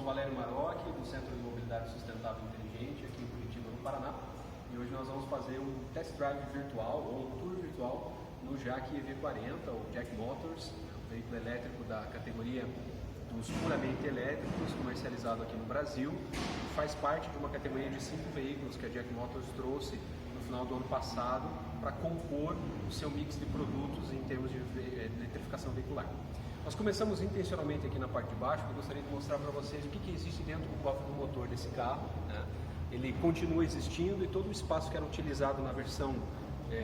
sou Valério Marocchi, do Centro de Mobilidade Sustentável Inteligente, aqui em Curitiba, no Paraná. E hoje nós vamos fazer um test drive virtual, ou um tour virtual, no JAC EV40, ou Jack Motors, um veículo elétrico da categoria dos puramente elétricos, comercializado aqui no Brasil. Faz parte de uma categoria de 5 veículos que a Jack Motors trouxe no final do ano passado para compor o seu mix de produtos em termos de eletrificação veicular. Nós começamos intencionalmente aqui na parte de baixo, porque eu gostaria de mostrar para vocês o que existe dentro do cofre do motor desse carro, né? Ele continua existindo e todo o espaço que era utilizado na versão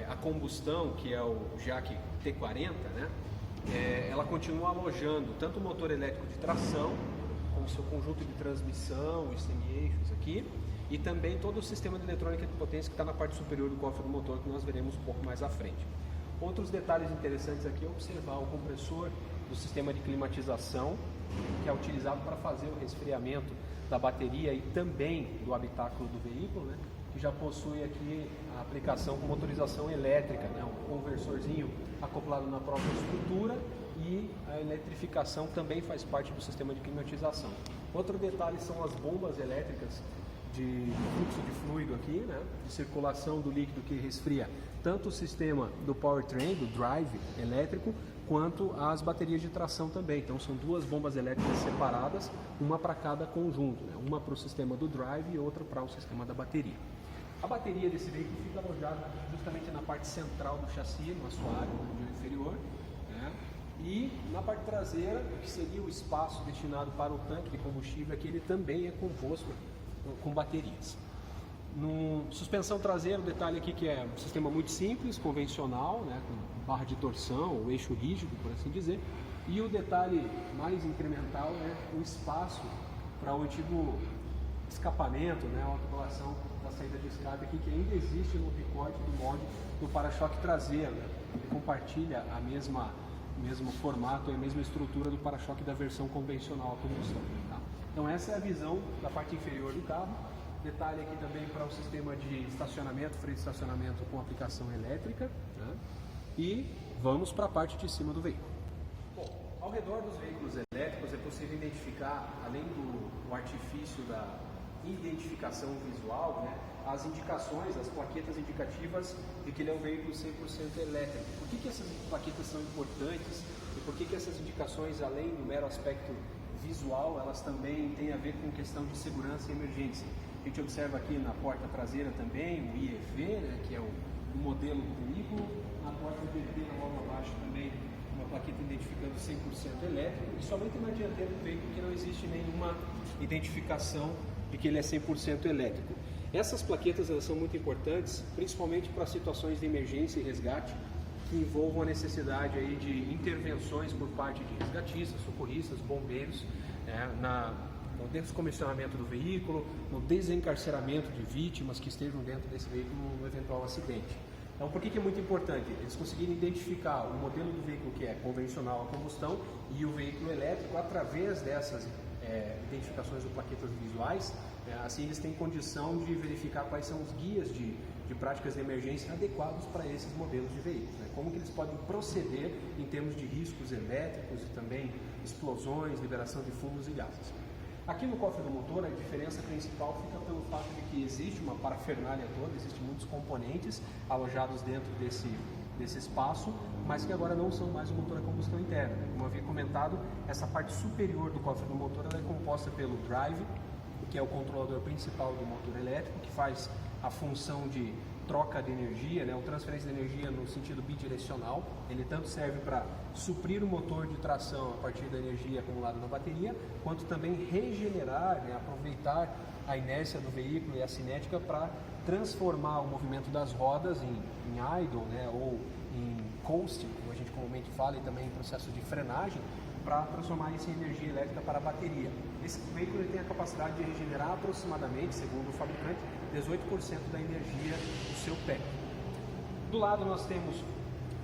a combustão, que é o JAC T40, né? Ela continua alojando tanto o motor elétrico de tração, com o seu conjunto de transmissão, os semi-eixos aqui, e também todo o sistema de eletrônica de potência que está na parte superior do cofre do motor, que nós veremos um pouco mais à frente. Outros detalhes interessantes aqui é observar o compressor do sistema de climatização, que é utilizado para fazer o resfriamento da bateria e também do habitáculo do veículo, né? Que já possui aqui a aplicação com motorização elétrica, né? Um conversorzinho acoplado na própria estrutura, e a eletrificação também faz parte do sistema de climatização. Outro detalhe são as bombas elétricas de fluxo de fluido aqui, né? De circulação do líquido que resfria tanto o sistema do powertrain, do drive elétrico, quanto as baterias de tração também. Então são duas bombas elétricas separadas, uma para cada conjunto, né? Uma para o sistema do drive e outra para o sistema da bateria. A bateria desse veículo fica alojada justamente na parte central do chassi, no assoalho, na região inferior, né? E na parte traseira, que seria o espaço destinado para o tanque de combustível, aqui ele também é composto com baterias. No suspensão traseira, o detalhe aqui que é um sistema muito simples, convencional, né, com barra de torção, ou eixo rígido, por assim dizer. E o detalhe mais incremental é o espaço para o antigo escapamento, né, a autocolação da saída de escape aqui, que ainda existe no recorte do molde do para-choque traseiro, né? Ele compartilha o mesmo formato e a mesma estrutura do para-choque da versão convencional a combustão. Tá? Então essa é a visão da parte inferior do carro. Detalhe aqui também para o sistema de estacionamento, freio de estacionamento com aplicação elétrica, né? E vamos para a parte de cima do veículo. Bom, ao redor dos veículos elétricos é possível identificar, além do artifício da identificação visual, né, as indicações, as plaquetas indicativas de que ele é um veículo 100% elétrico. Por que essas plaquetas são importantes e por que essas indicações, além do mero aspecto visual, elas também têm a ver com questão de segurança e emergência? A gente observa aqui na porta traseira também o IEV, né, que é o modelo do veículo. Na porta dianteira, logo abaixo, também uma plaqueta identificando 100% elétrico. E somente na dianteira do veículo que não existe nenhuma identificação de que ele é 100% elétrico. Essas plaquetas elas são muito importantes, principalmente para situações de emergência e resgate, que envolvam a necessidade aí de intervenções por parte de resgatistas, socorristas, bombeiros, no descomissionamento do veículo, no desencarceramento de vítimas que estejam dentro desse veículo no eventual acidente. Então, por que é muito importante? Eles conseguirem identificar o modelo do veículo que é convencional a combustão e o veículo elétrico através dessas identificações ou plaquetas visuais. Assim eles têm condição de verificar quais são os guias de práticas de emergência adequados para esses modelos de veículos, né? Como que eles podem proceder em termos de riscos elétricos e também explosões, liberação de fumos e gases. Aqui no cofre do motor, a diferença principal fica pelo fato de que existe uma parafernália toda, existem muitos componentes alojados dentro desse espaço, mas que agora não são mais o motor a combustão interna. Como eu havia comentado, essa parte superior do cofre do motor ela é composta pelo drive, que é o controlador principal do motor elétrico, que faz a função de troca de energia, né, ou transferência de energia no sentido bidirecional. Ele tanto serve para suprir o motor de tração a partir da energia acumulada na bateria, quanto também regenerar, né, aproveitar a inércia do veículo e a cinética para transformar o movimento das rodas em idle, né, ou em coasting, como a gente comumente fala, e também em processo de frenagem, para transformar isso em energia elétrica para a bateria. Esse veículo ele tem a capacidade de regenerar aproximadamente, segundo o fabricante, 18% da energia do seu pé. Do lado nós temos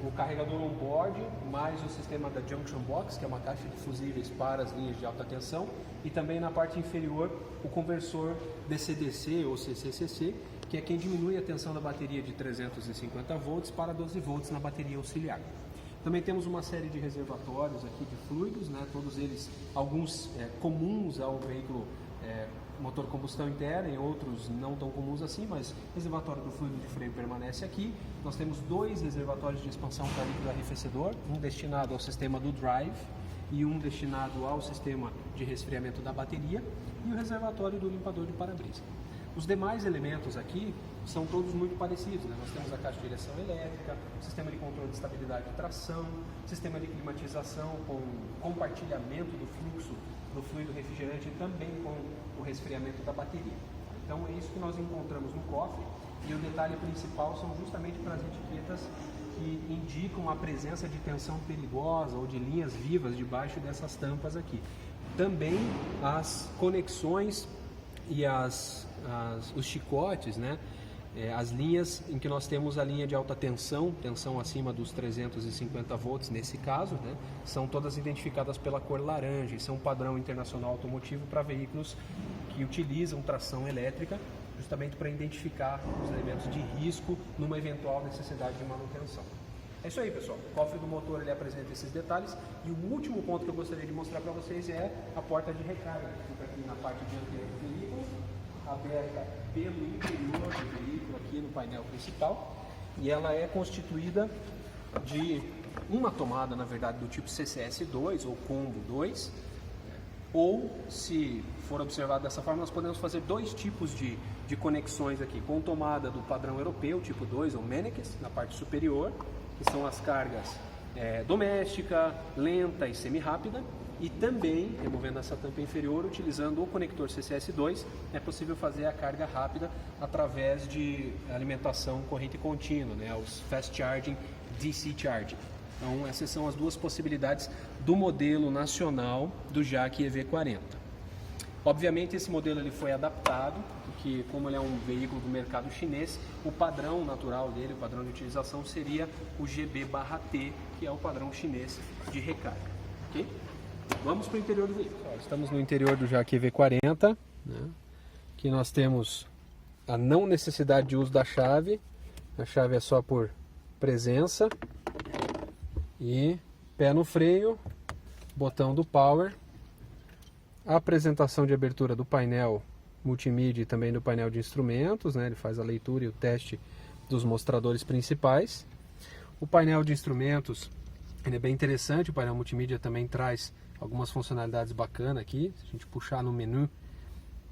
o carregador on-board, mais o sistema da Junction Box, que é uma caixa de fusíveis para as linhas de alta tensão, e também na parte inferior o conversor DC-DC ou CC-CC, que é quem diminui a tensão da bateria de 350 volts para 12 volts na bateria auxiliar. Também temos uma série de reservatórios aqui de fluidos, né? Todos eles, alguns comuns ao veículo motor combustão interna e outros não tão comuns assim, mas o reservatório do fluido de freio permanece aqui. Nós temos 2 reservatórios de expansão para líquido arrefecedor, um destinado ao sistema do drive e um destinado ao sistema de resfriamento da bateria, e o reservatório do limpador de para-brisa. Os demais elementos aqui são todos muito parecidos, né? Nós temos a caixa de direção elétrica, sistema de controle de estabilidade de tração, sistema de climatização com compartilhamento do fluxo do fluido refrigerante e também com o resfriamento da bateria. Então é isso que nós encontramos no cofre, e o detalhe principal são justamente para as etiquetas que indicam a presença de tensão perigosa ou de linhas vivas debaixo dessas tampas aqui. Também as conexões e os chicotes, né? As linhas em que nós temos a linha de alta tensão, tensão acima dos 350 volts nesse caso, né? São todas identificadas pela cor laranja e são padrão internacional automotivo para veículos que utilizam tração elétrica, justamente para identificar os elementos de risco numa eventual necessidade de manutenção. É isso aí, pessoal. O cofre do motor ele apresenta esses detalhes, e o último ponto que eu gostaria de mostrar para vocês é a porta de recarga, que fica aqui na parte dianteira do veículo, aberta pelo interior do veículo aqui no painel principal, e ela é constituída de uma tomada, na verdade, do tipo CCS2 ou Combo 2, ou, se for observado dessa forma, nós podemos fazer 2 tipos de conexões aqui, com tomada do padrão europeu, tipo 2 ou Mennekes, na parte superior, que são as cargas doméstica, lenta e semi-rápida, e também, removendo essa tampa inferior, utilizando o conector CCS2, é possível fazer a carga rápida através de alimentação corrente contínua, né, os Fast Charging, DC Charging. Então essas são as 2 possibilidades do modelo nacional do JAC EV40. Obviamente esse modelo ele foi adaptado, porque como ele é um veículo do mercado chinês, o padrão natural dele, o padrão de utilização seria o GB/T, que é o padrão chinês de recarga. Okay? Vamos para o interior do veículo. Estamos no interior do JAC EV40, né? Aqui nós temos a não necessidade de uso da chave, a chave é só por presença, e pé no freio, botão do power, a apresentação de abertura do painel multimídia e também do painel de instrumentos, né? Ele faz a leitura e o teste dos mostradores principais. O painel de instrumentos ele é bem interessante, o painel multimídia também traz algumas funcionalidades bacanas aqui. Se a gente puxar no menu,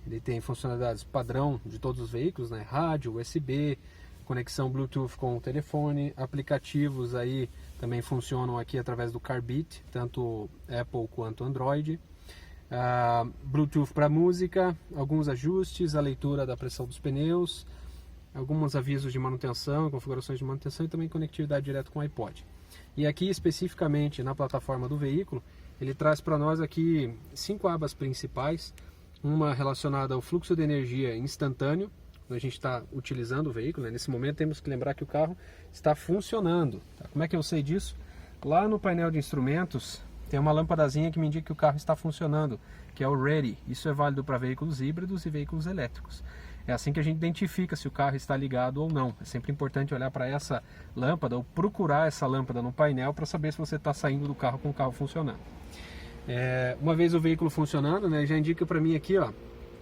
ele tem funcionalidades padrão de todos os veículos, né? Rádio, USB, conexão Bluetooth com o telefone, aplicativos aí também funcionam aqui através do Carbit, tanto Apple quanto Android. Bluetooth para música, alguns ajustes, a leitura da pressão dos pneus, alguns avisos de manutenção, configurações de manutenção e também conectividade direto com o iPod. E aqui especificamente na plataforma do veículo, ele traz para nós aqui 5 abas principais, uma relacionada ao fluxo de energia instantâneo, quando a gente está utilizando o veículo, né? Nesse momento temos que lembrar que o carro está funcionando. Tá? Como é que eu sei disso? Lá no painel de instrumentos tem uma lâmpadazinha que me indica que o carro está funcionando, que é o Ready. Isso é válido para veículos híbridos e veículos elétricos. É assim que a gente identifica se o carro está ligado ou não. É sempre importante olhar para essa lâmpada ou procurar essa lâmpada no painel para saber se você está saindo do carro com o carro funcionando. Uma vez o veículo funcionando, né, já indica para mim aqui, ó,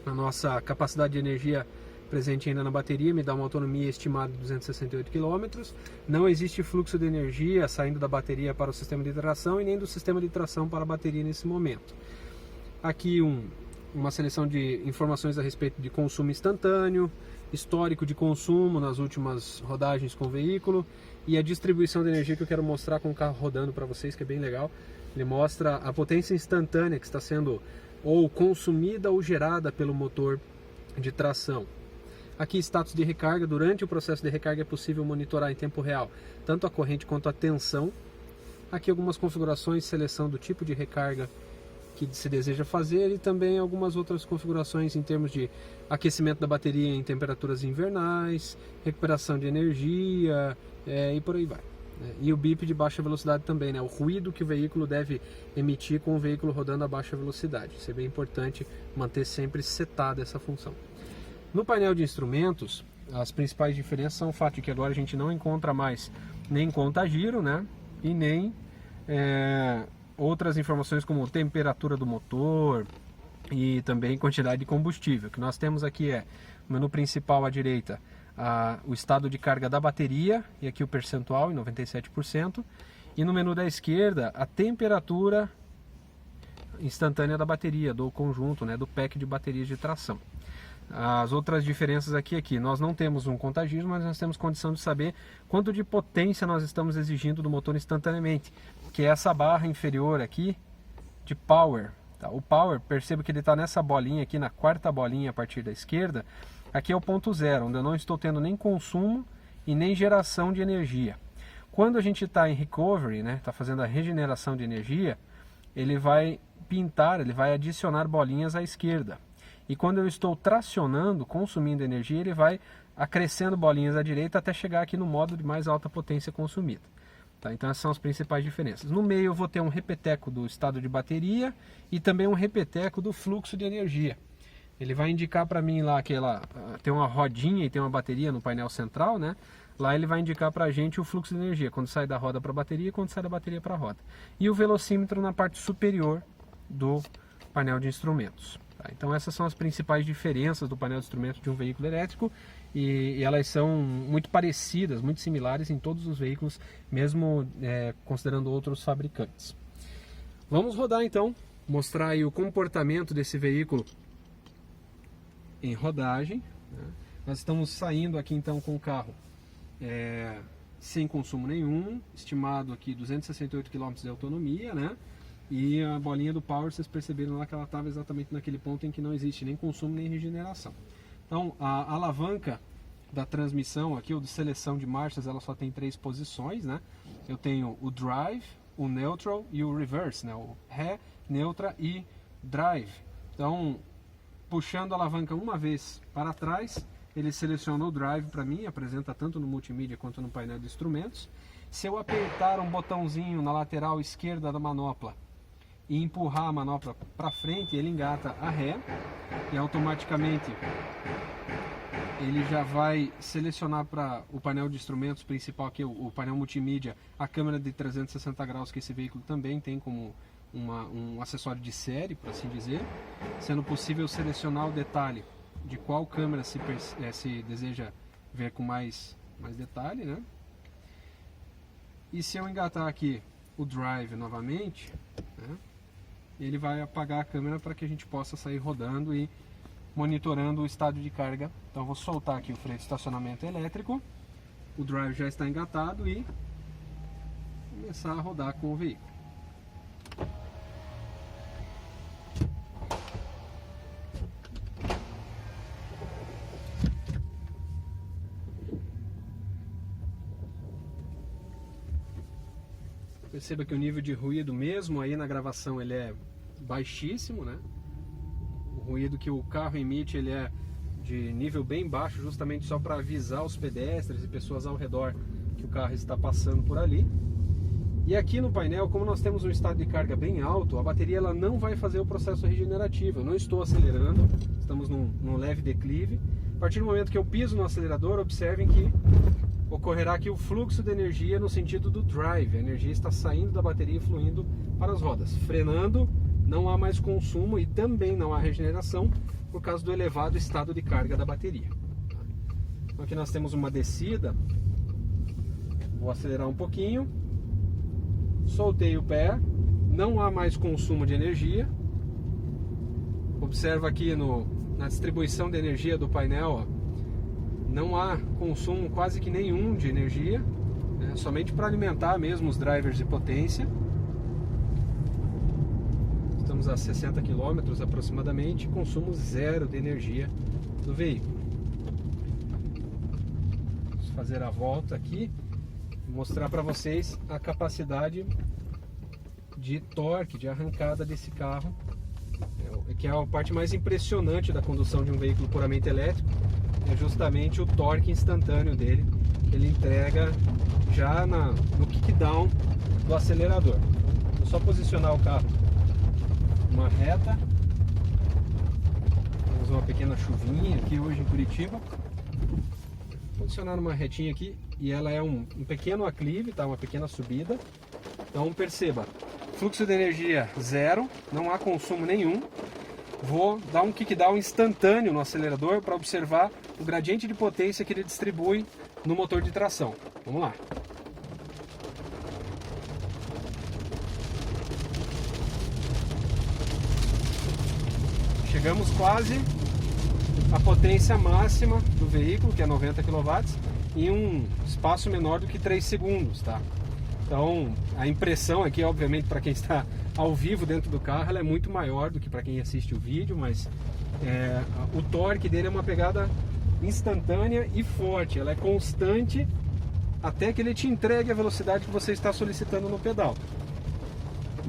a nossa capacidade de energia presente ainda na bateria, me dá uma autonomia estimada de 268 km. Não existe fluxo de energia saindo da bateria para o sistema de tração e nem do sistema de tração para a bateria nesse momento. Aqui uma seleção de informações a respeito de consumo instantâneo, histórico de consumo nas últimas rodagens com o veículo e a distribuição de energia que eu quero mostrar com o carro rodando para vocês, que é bem legal. Ele mostra a potência instantânea que está sendo ou consumida ou gerada pelo motor de tração. Aqui, status de recarga. Durante o processo de recarga é possível monitorar em tempo real tanto a corrente quanto a tensão. Aqui algumas configurações, seleção do tipo de recarga que se deseja fazer e também algumas outras configurações em termos de aquecimento da bateria em temperaturas invernais, recuperação de energia e por aí vai. E o bip de baixa velocidade também, né? O ruído que o veículo deve emitir com o veículo rodando a baixa velocidade. Isso é bem importante manter sempre setada essa função. No painel de instrumentos, as principais diferenças são o fato de que agora a gente não encontra mais nem conta-giro, né? e nem outras informações como temperatura do motor e também quantidade de combustível. O que nós temos aqui é, no menu principal à direita, o estado de carga da bateria, e aqui o percentual em 97%, e no menu da esquerda a temperatura instantânea da bateria, do conjunto, do pack de baterias de tração. As outras diferenças aqui, nós não temos um contagismo, mas nós temos condição de saber quanto de potência nós estamos exigindo do motor instantaneamente, que é essa barra inferior aqui de Power. Tá? O Power, perceba que ele está nessa bolinha aqui, na quarta bolinha a partir da esquerda. Aqui é o ponto zero, onde eu não estou tendo nem consumo e nem geração de energia. Quando a gente está em recovery, está fazendo a regeneração de energia, ele vai pintar, ele vai adicionar bolinhas à esquerda. E quando eu estou tracionando, consumindo energia, ele vai acrescendo bolinhas à direita até chegar aqui no modo de mais alta potência consumida. Tá? Então essas são as principais diferenças. No meio eu vou ter um repeteco do estado de bateria e também um repeteco do fluxo de energia. Ele vai indicar para mim lá que ela tem uma rodinha e tem uma bateria no painel central, Lá ele vai indicar para a gente o fluxo de energia, quando sai da roda para a bateria e quando sai da bateria para a roda. E o velocímetro na parte superior do painel de instrumentos. Tá? Então essas são as principais diferenças do painel de instrumentos de um veículo elétrico e elas são muito parecidas, muito similares em todos os veículos, mesmo considerando outros fabricantes. Vamos rodar então, mostrar aí o comportamento desse veículo em rodagem. Nós estamos saindo aqui então com o carro sem consumo nenhum, estimado aqui 268 km de autonomia, E a bolinha do Power, vocês perceberam lá que ela estava exatamente naquele ponto em que não existe nem consumo nem regeneração. Então a alavanca da transmissão aqui, ou de seleção de marchas, ela só tem 3 posições, Eu tenho o Drive, o Neutral e o Reverse, O Ré, Neutra e Drive. Então, puxando a alavanca uma vez para trás, ele seleciona o Drive para mim, apresenta tanto no multimídia quanto no painel de instrumentos. Se eu apertar um botãozinho na lateral esquerda da manopla e empurrar a manopla para frente, ele engata a ré e automaticamente ele já vai selecionar para o painel de instrumentos principal aqui, o painel multimídia, a câmera de 360 graus que esse veículo também tem como um acessório de série, por assim dizer, sendo possível selecionar o detalhe de qual câmera se deseja ver com mais detalhe, E se eu engatar aqui o Drive novamente, ele vai apagar a câmera para que a gente possa sair rodando e monitorando o estado de carga. Então eu vou soltar aqui o freio de estacionamento elétrico, o Drive já está engatado e começar a rodar com o veículo. Perceba que o nível de ruído mesmo aí na gravação ele é baixíssimo, O ruído que o carro emite ele é de nível bem baixo, justamente só para avisar os pedestres e pessoas ao redor que o carro está passando por ali. E aqui no painel, como nós temos um estado de carga bem alto, a bateria ela não vai fazer o processo regenerativo. Eu não estou acelerando, estamos num leve declive. A partir do momento que eu piso no acelerador, observem que ocorrerá aqui o fluxo de energia no sentido do drive. A energia está saindo da bateria e fluindo para as rodas. Frenando, não há mais consumo e também não há regeneração por causa do elevado estado de carga da bateria. Então aqui nós temos uma descida. Vou acelerar um pouquinho. Soltei o pé. Não há mais consumo de energia. Observa aqui na distribuição de energia do painel, não há consumo quase que nenhum de energia, somente para alimentar mesmo os drivers de potência. Estamos a 60 km aproximadamente, consumo zero de energia do veículo. Vamos fazer a volta aqui e mostrar para vocês a capacidade de torque, de arrancada desse carro, que é a parte mais impressionante da condução de um veículo puramente elétrico. É justamente o torque instantâneo dele, que ele entrega já no kickdown do acelerador. Vou só posicionar o carro numa reta. Temos uma pequena chuvinha aqui hoje em Curitiba. Vou posicionar numa retinha aqui e ela é um pequeno aclive, tá? Uma pequena subida. Então perceba, fluxo de energia zero, não há consumo nenhum. Vou dar um kickdown instantâneo no acelerador para observar o gradiente de potência que ele distribui no motor de tração. Vamos lá. Chegamos quase à potência máxima do veículo, que é 90 kW, em um espaço menor do que 3 segundos, tá? Então, a impressão aqui, obviamente, para quem está ao vivo dentro do carro, ela é muito maior do que para quem assiste o vídeo, mas o torque dele é uma pegada instantânea e forte, ela é constante até que ele te entregue a velocidade que você está solicitando no pedal.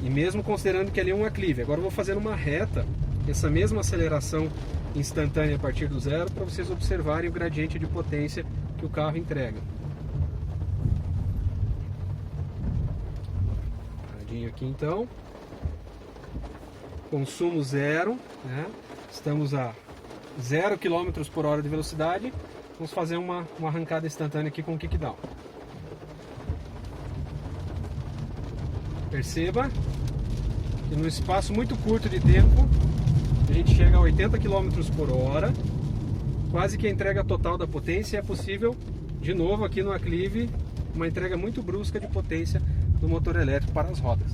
E mesmo considerando que ali é um aclive. Agora eu vou fazer uma reta, essa mesma aceleração instantânea a partir do zero, para vocês observarem o gradiente de potência que o carro entrega. Paradinho aqui então. Consumo zero, né? Estamos a 0 km por hora de velocidade. Vamos fazer uma arrancada instantânea aqui com o kickdown. Perceba que num espaço muito curto de tempo a gente chega a 80 km por hora, quase que a entrega total da potência. É possível, de novo aqui no aclive, uma entrega muito brusca de potência do motor elétrico para as rodas.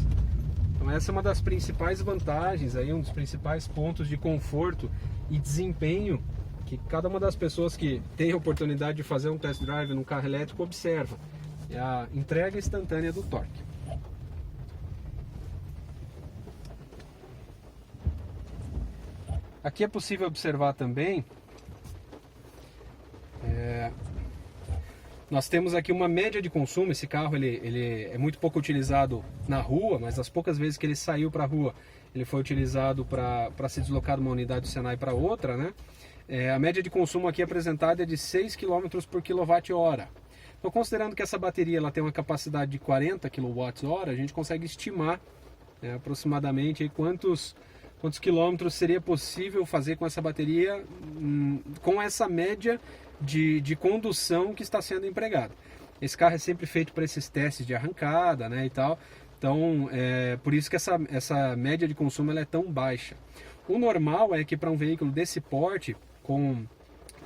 Então essa é uma das principais vantagens, aí, um dos principais pontos de conforto e desempenho que cada uma das pessoas que tem a oportunidade de fazer um test drive no carro elétrico observa. É a entrega instantânea do torque. Aqui é possível observar também, nós temos aqui uma média de consumo. Esse carro ele é muito pouco utilizado na rua, mas as poucas vezes que ele saiu para a rua, ele foi utilizado para se deslocar de uma unidade do Senai para outra, né? A média de consumo aqui apresentada é de 6 km por kWh. Então, considerando que essa bateria ela tem uma capacidade de 40 kWh, a gente consegue estimar aproximadamente aí quantos quilômetros seria possível fazer com essa bateria, com essa média de condução que está sendo empregada. Esse carro é sempre feito para esses testes de arrancada, né, e tal. Então, por isso que essa média de consumo ela é tão baixa. O normal é que para um veículo desse porte, com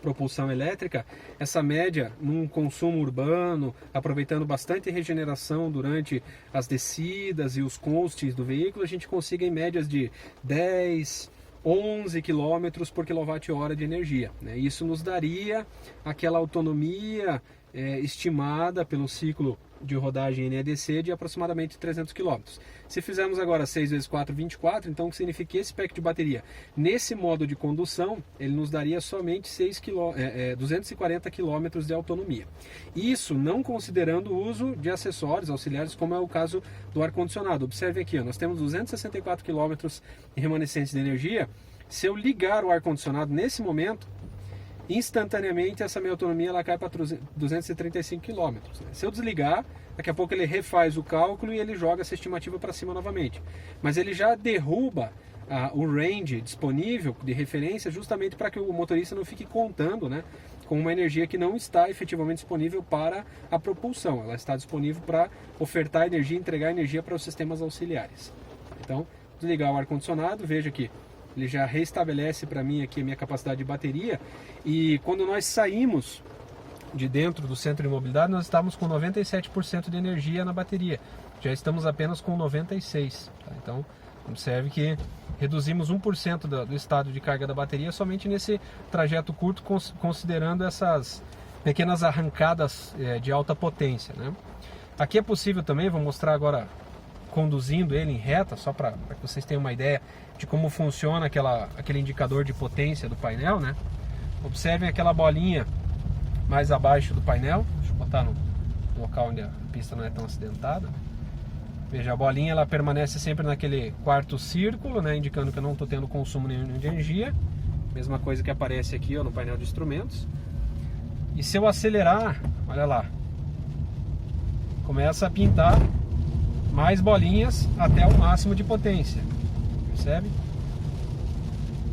propulsão elétrica, essa média num consumo urbano, aproveitando bastante regeneração durante as descidas e os coastes do veículo, a gente consiga em médias de 10, 11 km por kWh de energia, né? Isso nos daria aquela autonomia estimada pelo ciclo de rodagem NEDC de aproximadamente 300 km. Se fizermos agora 6 vezes 4, 24, então o que significa que esse pack de bateria, nesse modo de condução, ele nos daria somente 240 km de autonomia. Isso não considerando o uso de acessórios auxiliares, como é o caso do ar-condicionado. Observe aqui, nós temos 264 km remanescentes de energia. Se eu ligar o ar-condicionado nesse momento, instantaneamente essa minha autonomia ela cai para 235 km. Se eu desligar, daqui a pouco ele refaz o cálculo e ele joga essa estimativa para cima novamente. Mas ele já derruba o range disponível de referência, justamente para que o motorista não fique contando, né, com uma energia que não está efetivamente disponível para a propulsão. Ela está disponível para ofertar energia, entregar energia para os sistemas auxiliares. Então, desligar o ar-condicionado, veja que ele já restabelece para mim aqui a minha capacidade de bateria. E quando nós saímos de dentro do centro de mobilidade, nós estávamos com 97% de energia na bateria. Já estamos apenas com 96%. Tá? Então, observe que reduzimos 1% do estado de carga da bateria somente nesse trajeto curto, considerando essas pequenas arrancadas de alta potência, né? Aqui é possível também, vou mostrar agora conduzindo ele em reta, só para que vocês tenham uma ideia de como funciona aquele indicador de potência do painel, né? Observem aquela bolinha mais abaixo do painel. Deixa eu botar no local onde a pista não é tão acidentada. Veja, a bolinha ela permanece sempre naquele quarto círculo, né? Indicando que eu não estou tendo consumo nenhum de energia. Mesma coisa que aparece aqui, ó, no painel de instrumentos. E se eu acelerar, olha lá, começa a pintar mais bolinhas até o máximo de potência, percebe?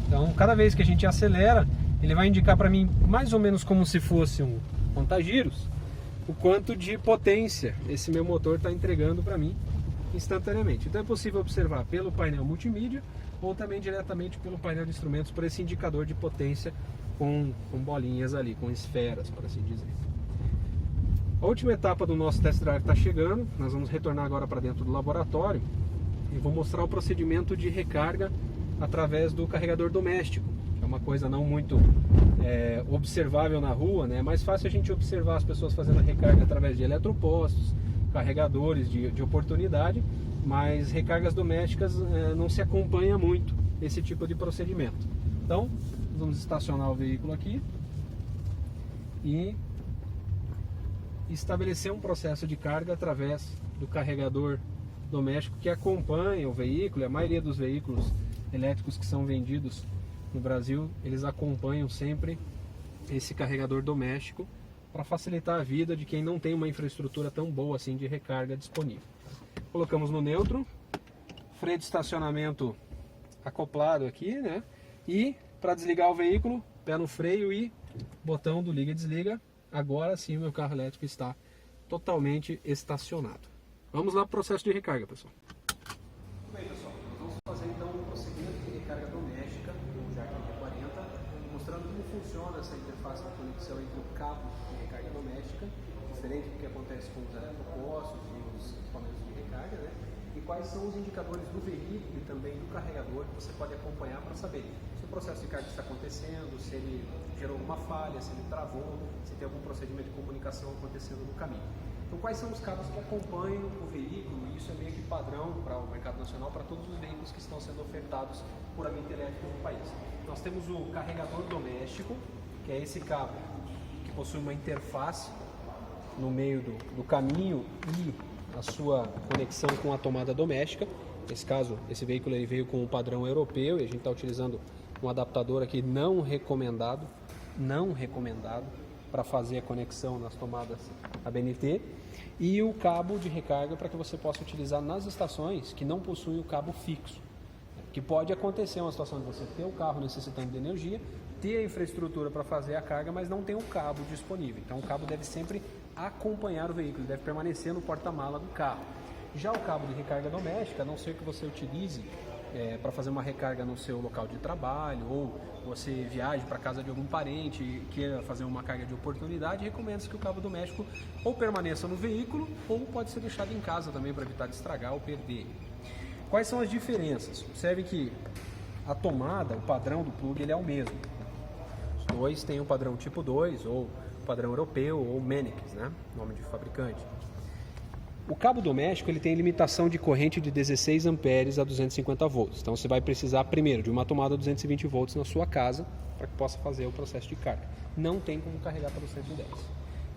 Então, cada vez que a gente acelera, ele vai indicar para mim, mais ou menos como se fosse um contagiros, o quanto de potência esse meu motor está entregando para mim instantaneamente. Então é possível observar pelo painel multimídia ou também diretamente pelo painel de instrumentos por esse indicador de potência com bolinhas ali, com esferas, por assim dizer. A última etapa do nosso test drive está chegando, nós vamos retornar agora para dentro do laboratório e vou mostrar o procedimento de recarga através do carregador doméstico, que é uma coisa não muito observável na rua, né? É mais fácil a gente observar as pessoas fazendo a recarga através de eletropostos, carregadores de oportunidade, mas recargas domésticas não se acompanha muito esse tipo de procedimento. Então, vamos estacionar o veículo aqui e estabelecer um processo de carga através do carregador doméstico que acompanha o veículo. A maioria dos veículos elétricos que são vendidos no Brasil, eles acompanham sempre esse carregador doméstico para facilitar a vida de quem não tem uma infraestrutura tão boa assim de recarga disponível. Colocamos no neutro, freio de estacionamento acoplado aqui, né? E para desligar o veículo, pé no freio e botão do liga e desliga. Agora sim o meu carro elétrico está totalmente estacionado. Vamos lá para o processo de recarga, pessoal. Muito bem, pessoal. Nós vamos fazer então um procedimento de recarga doméstica do Jack E40, mostrando como funciona essa interface de conexão entre o cabo de recarga doméstica, diferente do que acontece com os eletropostos e os equipamentos de recarga, né? E quais são os indicadores do veículo e também do carregador que você pode acompanhar para saber se o processo de carga está acontecendo, se ele gerou alguma falha, se ele travou, se tem algum procedimento de comunicação acontecendo no caminho. Então, quais são os cabos que acompanham o veículo? E isso é meio que padrão para o mercado nacional, para todos os veículos que estão sendo ofertados por Ambiente Elétrico no país. Nós temos o carregador doméstico, que é esse cabo que possui uma interface no meio do caminho e a sua conexão com a tomada doméstica. Nesse caso, esse veículo ele veio com um padrão europeu e a gente está utilizando um adaptador aqui não recomendado para fazer a conexão nas tomadas ABNT, e o cabo de recarga para que você possa utilizar nas estações que não possuem o cabo fixo. Que pode acontecer uma situação de você ter o carro necessitando de energia, ter a infraestrutura para fazer a carga, mas não tem o cabo disponível. Então o cabo deve sempre acompanhar o veículo, deve permanecer no porta-mala do carro. Já o cabo de recarga doméstica, a não ser que você utilize para fazer uma recarga no seu local de trabalho, ou você viaje para casa de algum parente e queira fazer uma carga de oportunidade, recomenda-se que o cabo doméstico ou permaneça no veículo ou pode ser deixado em casa também para evitar de estragar ou perder. Quais são as diferenças? Observe que a tomada, o padrão do plug, ele é o mesmo. Os dois têm o padrão tipo 2 ou padrão europeu ou Mennix, né? Nome de fabricante. O cabo doméstico ele tem limitação de corrente de 16 amperes a 250 volts. Então você vai precisar primeiro de uma tomada 220 volts na sua casa para que possa fazer o processo de carga. Não tem como carregar para o 110.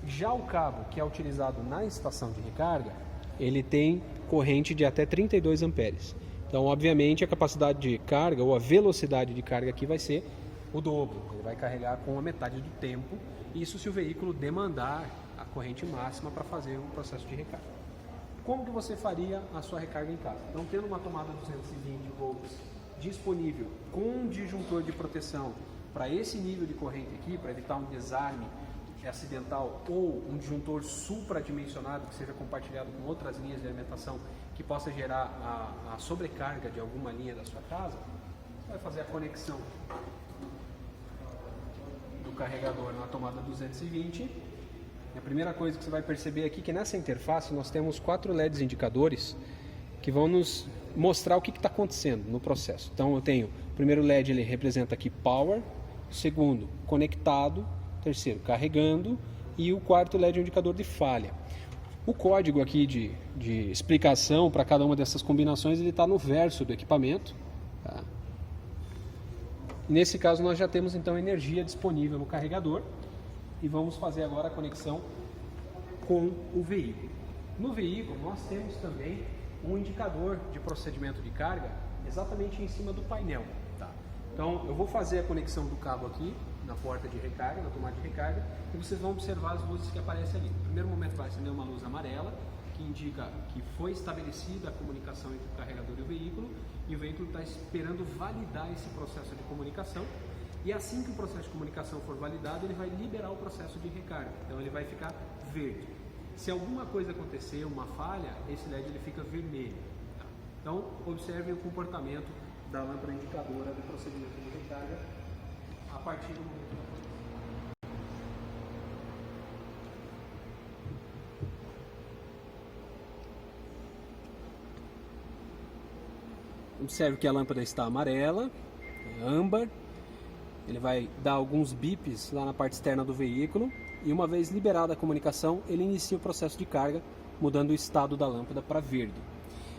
Já o cabo que é utilizado na estação de recarga, ele tem corrente de até 32 amperes. Então, obviamente, a capacidade de carga ou a velocidade de carga aqui vai ser o dobro. Ele vai carregar com a metade do tempo. Isso se o veículo demandar a corrente máxima para fazer o processo de recarga. Como que você faria a sua recarga em casa? Então, tendo uma tomada 220 volts disponível com um disjuntor de proteção para esse nível de corrente aqui, para evitar um desarme acidental, ou um disjuntor supradimensionado que seja compartilhado com outras linhas de alimentação que possa gerar a sobrecarga de alguma linha da sua casa, você vai fazer a conexão do carregador na tomada 220. A primeira coisa que você vai perceber aqui é que nessa interface nós temos 4 LEDs indicadores que vão nos mostrar o que está acontecendo no processo. Então eu tenho o primeiro LED, ele representa aqui Power, o segundo conectado, o terceiro carregando e o quarto LED é um indicador de falha. O código aqui de explicação para cada uma dessas combinações ele está no verso do equipamento. Tá? Nesse caso nós já temos então energia disponível no carregador. E vamos fazer agora a conexão com o veículo. No veículo nós temos também um indicador de procedimento de carga exatamente em cima do painel. Tá? Então eu vou fazer a conexão do cabo aqui na porta de recarga, na tomada de recarga, e vocês vão observar as luzes que aparecem ali. No primeiro momento vai acender uma luz amarela que indica que foi estabelecida a comunicação entre o carregador e o veículo está esperando validar esse processo de comunicação. E assim que o processo de comunicação for validado, ele vai liberar o processo de recarga. Então ele vai ficar verde. Se alguma coisa acontecer, uma falha, esse LED ele fica vermelho. Tá? Então, observe o comportamento da lâmpada indicadora do procedimento de recarga a partir do momento da conexão. Observe que a lâmpada está amarela, âmbar. Ele vai dar alguns bips lá na parte externa do veículo e uma vez liberada a comunicação, ele inicia o processo de carga, mudando o estado da lâmpada para verde.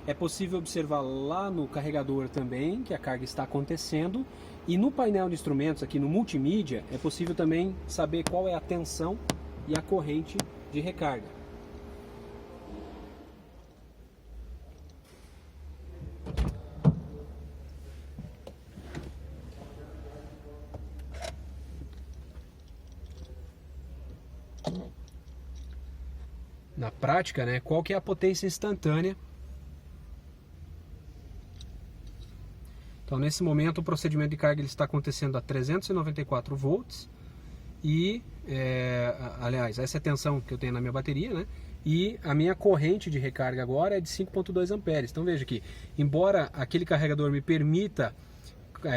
É possível observar lá no carregador também que a carga está acontecendo e no painel de instrumentos, aqui no multimídia, é possível também saber qual é a tensão e a corrente de recarga. Na prática, né, qual que é a potência instantânea? Então, nesse momento, o procedimento de carga ele está acontecendo a 394 volts e, aliás, essa é a tensão que eu tenho na minha bateria, né? E a minha corrente de recarga agora é de 5.2 amperes. Então, veja que, embora aquele carregador me permita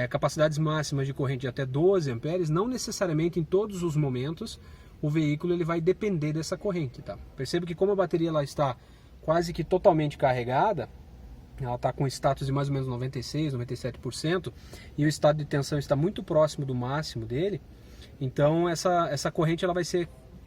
capacidades máximas de corrente de até 12 amperes, não necessariamente em todos os momentos o veículo ele vai depender dessa corrente, tá? Perceba que como a bateria ela está quase que totalmente carregada, ela está com status de mais ou menos 96, 97% e o estado de tensão está muito próximo do máximo dele, então essa corrente ela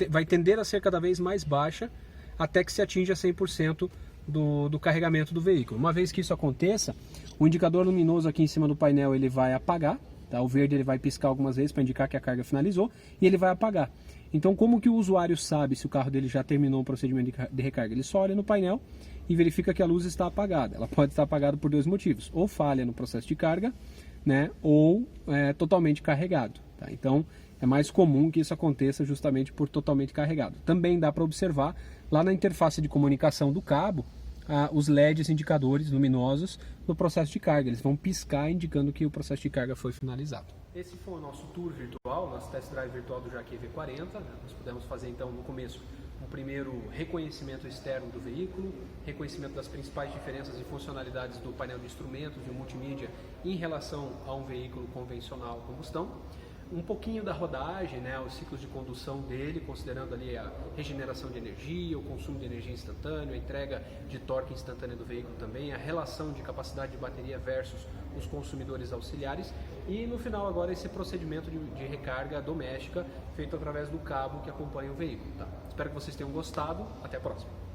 vai tender a ser cada vez mais baixa até que se atinja 100% do carregamento do veículo. Uma vez que isso aconteça, o indicador luminoso aqui em cima do painel ele vai apagar, tá? O verde ele vai piscar algumas vezes para indicar que a carga finalizou e ele vai apagar. Então, como que o usuário sabe se o carro dele já terminou o procedimento de recarga? Ele só olha no painel e verifica que a luz está apagada. Ela pode estar apagada por dois motivos: ou falha no processo de carga, né, ou totalmente carregado. Tá? Então, é mais comum que isso aconteça justamente por totalmente carregado. Também dá para observar lá na interface de comunicação do cabo os LEDs indicadores luminosos no processo de carga. Eles vão piscar indicando que o processo de carga foi finalizado. Esse foi o nosso tour virtual, nosso test drive virtual do Jackie EV40. Nós pudemos fazer então no começo um primeiro reconhecimento externo do veículo, reconhecimento das principais diferenças e funcionalidades do painel de instrumentos e o multimídia em relação a um veículo convencional combustão. Um pouquinho da rodagem, né, os ciclos de condução dele, considerando ali a regeneração de energia, o consumo de energia instantâneo, a entrega de torque instantânea do veículo também, a relação de capacidade de bateria versus os consumidores auxiliares e no final agora esse procedimento de recarga doméstica feito através do cabo que acompanha o veículo. Tá? Espero que vocês tenham gostado, até a próxima!